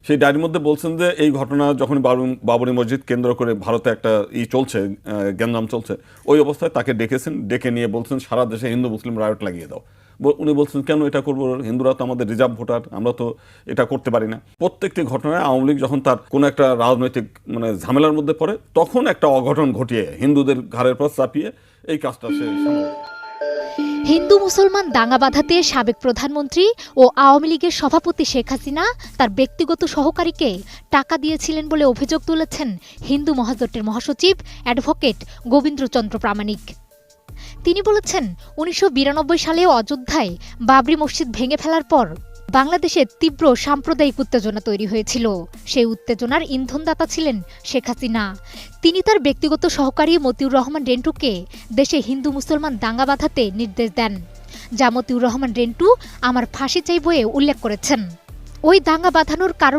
সেই ডায়েরির মধ্যে বলছেন যে এই ঘটনা যখন বাবরি মসজিদ কেন্দ্র করে ভারতে একটা চলছে, গ্যাঞ্জাম চলছে, ওই অবস্থায় তাকে ডেকেছেন, ডেকে নিয়ে বলছেন সারা দেশে হিন্দু মুসলিম রায়ট লাগিয়ে দাও। উনি বলছেন কেন এটা করবো, হিন্দুরা তো আমাদের রিজার্ভ ভোটার, আমরা তো এটা করতে পারি না। প্রত্যেকটি ঘটনায় আওয়ামী লীগ যখন তার কোনো একটা রাজনৈতিক ঝামেলার মধ্যে পড়ে, তখন একটা অঘটন ঘটিয়ে হিন্দুদের ঘাড়ের পর চাপিয়ে এই কাজটা সে সামনে। হিন্দু মুসলমান দাঙ্গা বাঁধাতে সাবেক প্রধানমন্ত্রী ও আওয়ামী লীগের সভাপতি শেখ হাসিনা তার ব্যক্তিগত সহকারীকে টাকা দিয়েছিলেন বলে অভিযোগ তুলেছেন হিন্দু মহাজোটের মহাসচিব অ্যাডভোকেট গোবিন্দচন্দ্র প্রামাণিক। তিনি বলেছেন ১৯৯২ সালে অযোধ্যায় বাবরি মসজিদ ভেঙে ফেলার পর বাংলাদেশে তীব্র সাম্প্রদায়িক উত্তেজনা তৈরি হয়েছিল। সেই উত্তেজনার ইন্ধনদাতা ছিলেন শেখ হাসিনা। তিনি তার ব্যক্তিগত সহকারী মতিউর রহমান রেন্টুকে দেশে হিন্দু মুসলমান দাঙ্গা বাঁধাতে নির্দেশ দেন, যা মতিউর রহমান রেন্টু আমার ফাঁসি চাই বইয়ে উল্লেখ করেছেন। ওই দাঙ্গা বাঁধানোর কারণ